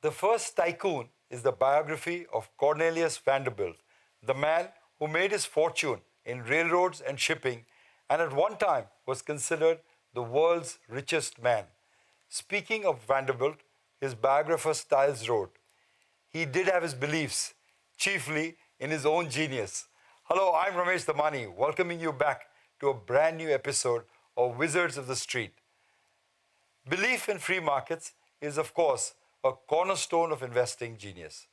The First Tycoon is the biography of Cornelius Vanderbilt, the man who made his fortune in railroads and shipping and at one time was considered the world's richest man. Speaking of Vanderbilt, his biographer Stiles wrote, he did have his beliefs, chiefly in his own genius. Hello, I'm Ramesh Damani, welcoming you back to a brand new episode of Wizards of the Street. Belief in free markets is, of course, a cornerstone of investing genius.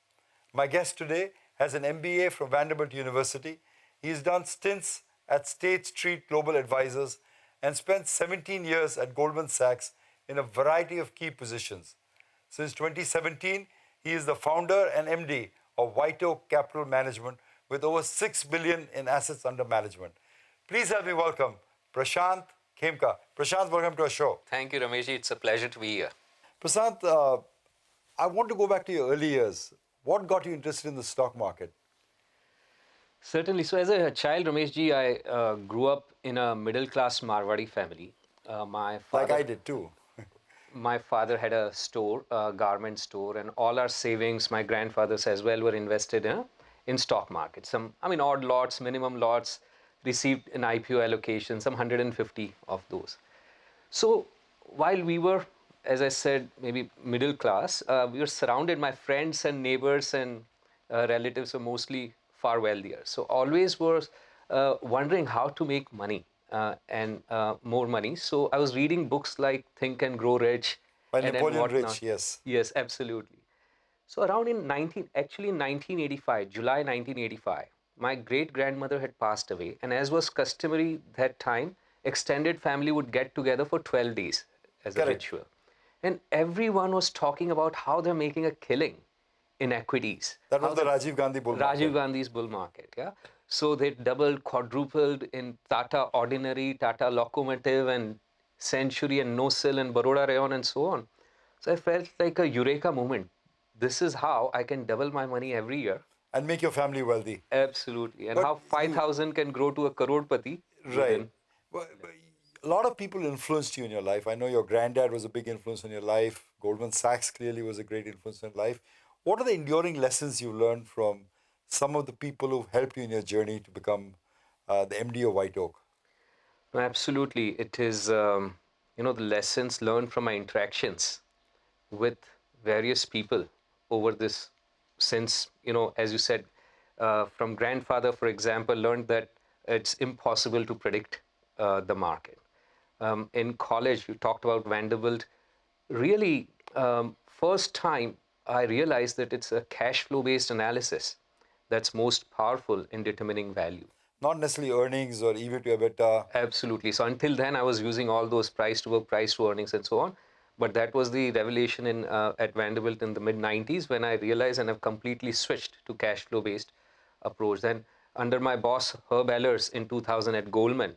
My guest today has an MBA from Vanderbilt University. He's done stints at State Street Global Advisors and spent 17 years at Goldman Sachs in a variety of key positions. Since 2017, he is the founder and MD of White Oak Capital Management with over $6 billion in assets under management. Please help me welcome Prashant Khemka. Prashant, welcome to our show. Thank you, Ramesh. It's a pleasure to be here. Prashant, I want to go back to your early years. What got you interested in the stock market? Certainly. So as a child, Rameshji, I grew up in a middle-class Marwadi family. My father, Like I did too. my father had a store, a garment store, and all our savings, my grandfather's as well, were invested in stock market. Odd lots, minimum lots, received an IPO allocation, some 150 of those. So while we were, as I said, maybe middle class, we were surrounded, my friends and neighbors and relatives were mostly far wealthier. So always was wondering how to make money and more money. So I was reading books like Think and Grow Rich. By and Napoleon whatnot. Rich, yes. Yes, absolutely. So around in 1985, July 1985, my great-grandmother had passed away. And as was customary that time, extended family would get together for 12 days as a ritual. And everyone was talking about how they're making a killing in equities. That was the Rajiv Gandhi bull market. Rajiv Gandhi's bull market, yeah. So they doubled, quadrupled in Tata Ordinary, Tata Locomotive, and Century, and No Sill, and Baroda Rayon, and so on. So I felt like a eureka moment. This is how I can double my money every year. And make your family wealthy. Absolutely. And how 5,000 can grow to a crorepati. Right. Well, a lot of people influenced you in your life. I know your granddad was a big influence in your life. Goldman Sachs clearly was a great influence in your life. What are the enduring lessons you learned from some of the people who've helped you in your journey to become the MD of White Oak? No, absolutely. It is, the lessons learned from my interactions with various people over this since, as you said, from grandfather, for example, learned that it's impossible to predict the market. In college, you talked about Vanderbilt. Really, first time I realized that it's a cash flow based analysis that's most powerful in determining value. Not necessarily earnings or EV to EBITDA. Absolutely. So until then, I was using all those price to work, price to earnings, and so on. But that was the revelation at Vanderbilt in the mid-90s when I realized and have completely switched to cash flow based approach. Then under my boss, Herb Ehlers in 2000 at Goldman,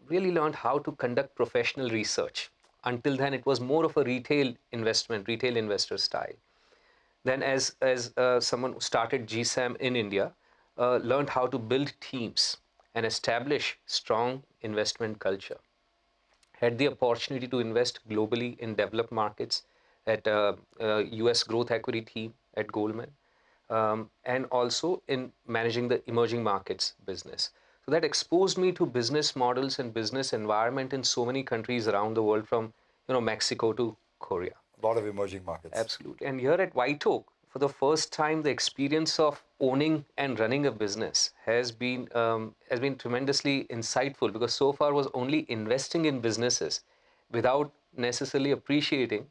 really learned how to conduct professional research. Until then, it was more of a retail investor style. Then as someone who started GSAM in India, learned how to build teams and establish strong investment culture. Had the opportunity to invest globally in developed markets at US growth equity team at Goldman, and also in managing the emerging markets business. So that exposed me to business models and business environment in so many countries around the world, from Mexico to Korea. A lot of emerging markets. Absolutely. And here at White Oak, for the first time, the experience of owning and running a business has been tremendously insightful, because so far was only investing in businesses without necessarily appreciating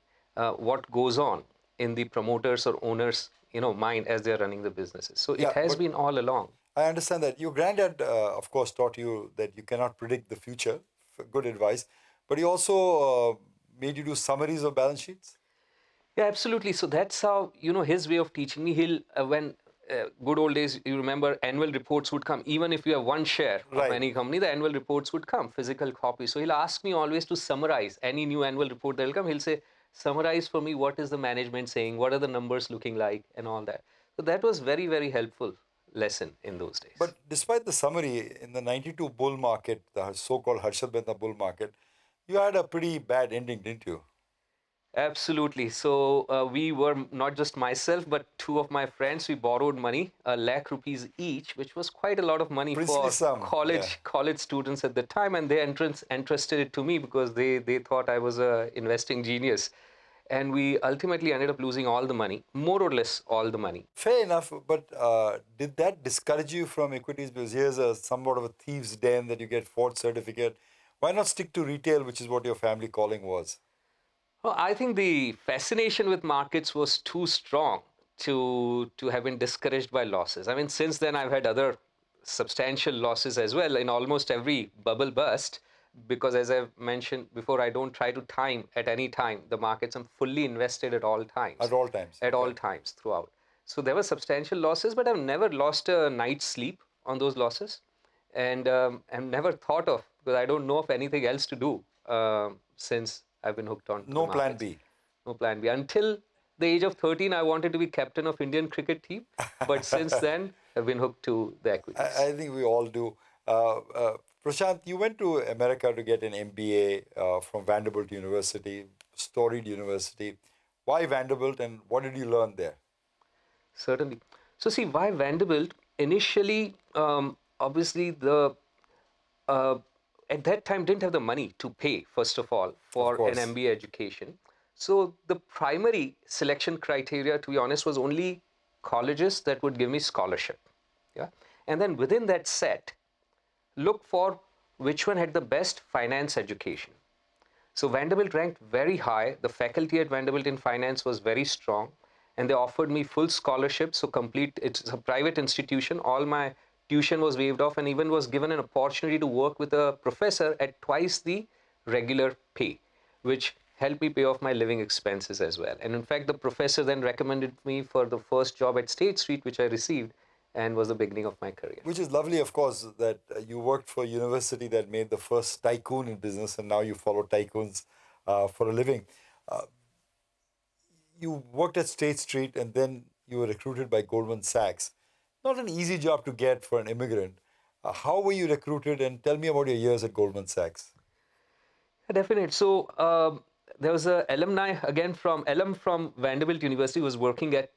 what goes on in the promoters or owners mind as they're running the businesses. So it has been all along. I understand that. Your granddad, of course, taught you that you cannot predict the future. Good advice. But he also made you do summaries of balance sheets? Yeah, absolutely. So that's how, his way of teaching me. He'll, when good old days, you remember, annual reports would come. Even if you have one share of any company, the annual reports would come, physical copies. So he'll ask me always to summarize any new annual report that will come. He'll say, summarize for me, what is the management saying? What are the numbers looking like? And all that. So that was very, very helpful lesson in those days. But despite the summary, in the 92 bull market, the so-called Harshad Mehta bull market, you had a pretty bad ending, didn't you? Absolutely. So we were not just myself, but two of my friends. We borrowed money, a lakh rupees each, which was quite a lot of money Princely for sum, yeah. college students at the time. And they entrusted it to me because they thought I was a investing genius. And we ultimately ended up losing all the money, more or less all the money. Fair enough, but did that discourage you from equities? Because here's a somewhat of a thieves' den that you get Ford certificate. Why not stick to retail, which is what your family calling was? Well, I think the fascination with markets was too strong to have been discouraged by losses. I mean, since then I've had other substantial losses as well in almost every bubble bust, because as I've mentioned before, I don't try to time at any time the markets. I'm fully invested At all times, at okay. all times throughout. So there were substantial losses, but I've never lost a night's sleep on those losses, and never thought of, because I don't know of anything else to do since I've been hooked on to the No plan markets. B. No plan B. Until the age of 13, I wanted to be captain of Indian cricket team, but since then, I've been hooked to the equities. I think we all do. Prashant, you went to America to get an MBA from Vanderbilt University, storied university. Why Vanderbilt and what did you learn there? Certainly. So see, why Vanderbilt? Initially, obviously, the uh, at that time didn't have the money to pay, first of all, Of for an course. MBA education. So the primary selection criteria, to be honest, was only colleges that would give me scholarship. Yeah. And then within that set, look for which one had the best finance education. So Vanderbilt ranked very high. The faculty at Vanderbilt in finance was very strong, and they offered me full scholarship. So complete, it's a private institution. All my tuition was waived off, and even was given an opportunity to work with a professor at twice the regular pay, which helped me pay off my living expenses as well. And in fact, the professor then recommended me for the first job at State Street, which I received, and was the beginning of my career. Which is lovely, of course, that you worked for a university that made the first tycoon in business, and now you follow tycoons for a living. Uh, you worked at State Street, and then you were recruited by Goldman Sachs. Not an easy job to get for an immigrant. How were you recruited, and tell me about your years at Goldman Sachs. Definite. So there was a alumni again from alum from Vanderbilt University who was working at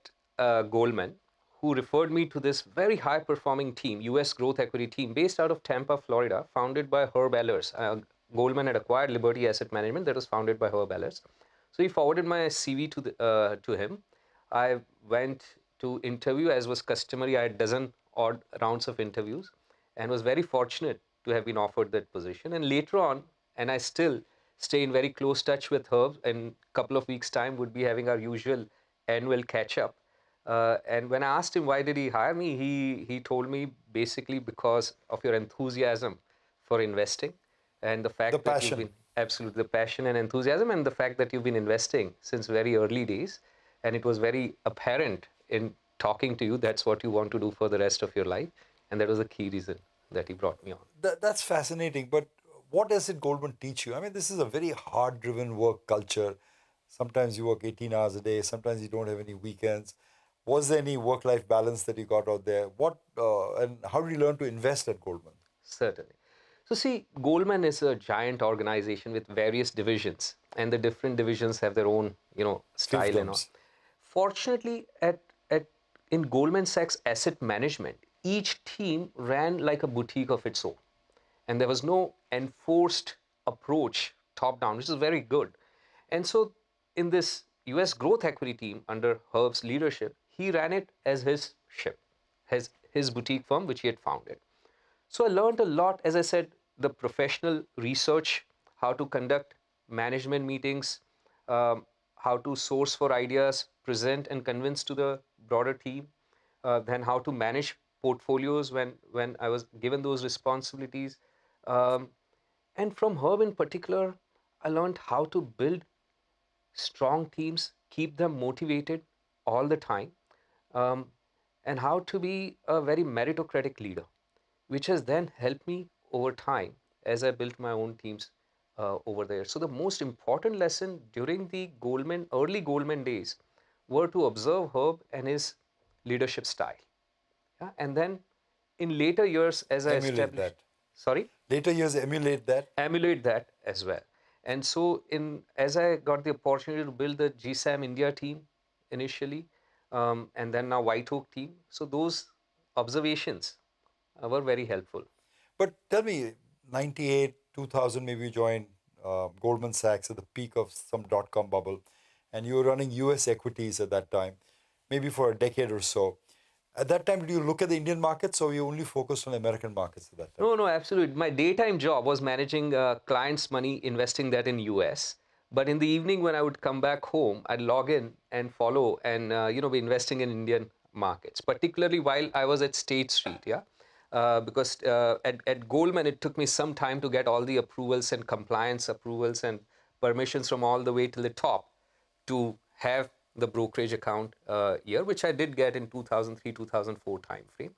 Goldman, who referred me to this very high performing team, US growth equity team based out of Tampa, Florida, founded by Herb Ehlers. Goldman had acquired Liberty Asset Management that was founded by Herb Ehlers. So he forwarded my CV to him. I went to interview as was customary. I had dozen odd rounds of interviews, and was very fortunate to have been offered that position. And later on, and I still stay in very close touch with Herb. In a couple of weeks' time, would be having our usual annual catch up. And when I asked him why did he hire me, he told me basically because of your enthusiasm for investing, and the The fact that you've passion. been absolutely the passion and enthusiasm, and the fact that you've been investing since very early days, and it was very apparent in talking to you that's what you want to do for the rest of your life, and that was the key reason that he brought me on. That's fascinating. But what does it Goldman teach you? I mean, this is a very hard-driven work culture. Sometimes you work 18 hours a day. Sometimes you don't have any weekends. Was there any work-life balance that you got out there? What and how did you learn to invest at Goldman? Certainly. So see, Goldman is a giant organization with various divisions, and the different divisions have their own, style and all. Fiefdoms. Fortunately, at in Goldman Sachs Asset Management, each team ran like a boutique of its own, and there was no enforced approach top down, which is very good. And so, in this U.S. growth equity team under Herb's leadership, he ran it as his ship, his boutique firm, which he had founded. So I learned a lot, as I said, the professional research, how to conduct management meetings, how to source for ideas, present and convince to the broader team, then how to manage portfolios when I was given those responsibilities. Um, and from Herb in particular, I learned how to build strong teams, keep them motivated all the time, um, and how to be a very meritocratic leader, which has then helped me over time as I built my own teams over there. So the most important lesson during the early Goldman days were to observe Herb and his leadership style. Yeah? And then in later years, as I Emulate established, that. sorry, Later years emulate that. emulate that as well. And so, as I got the opportunity to build the GSAM India team initially, and then now White Oak team, so those observations were very helpful. But tell me, 98, 2000, maybe you joined Goldman Sachs at the peak of some dot-com bubble, and you were running US equities at that time, maybe for a decade or so. At that time, did you look at the Indian markets or you only focused on American markets at that time? No, no, absolutely. My daytime job was managing clients' money, investing that in US. But in the evening, when I would come back home, I'd log in and follow and be investing in Indian markets, particularly while I was at State Street. Yeah, because at Goldman, it took me some time to get all the approvals and compliance approvals and permissions from all the way to the top to have the brokerage account year, which I did get in 2003, 2004 timeframe.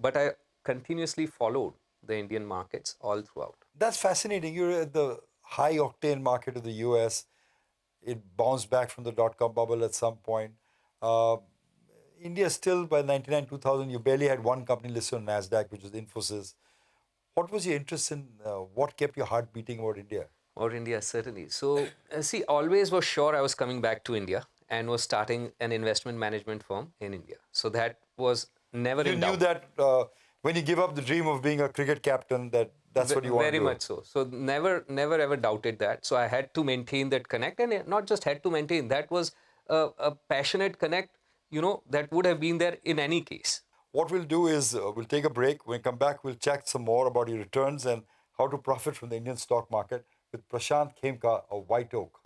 But I continuously followed the Indian markets all throughout. That's fascinating. You're at the high octane market of the US. It bounced back from the dot-com bubble at some point. Uh, India still, by 99, 2000, you barely had one company listed on NASDAQ, which was Infosys. What was your interest in, what kept your heart beating about India? Or India, certainly. So, see, always was sure I was coming back to India and was starting an investment management firm in India. So that was never You in knew doubt. that when you give up the dream of being a cricket captain, that's what you want to Very do. much so. So never ever doubted that. So I had to maintain that connect, and not just had to maintain. That was a passionate connect. That would have been there in any case. What we'll do is we'll take a break. When we come back, we'll chat some more about your returns and how to profit from the Indian stock market with Prashant Khemka of White Oak.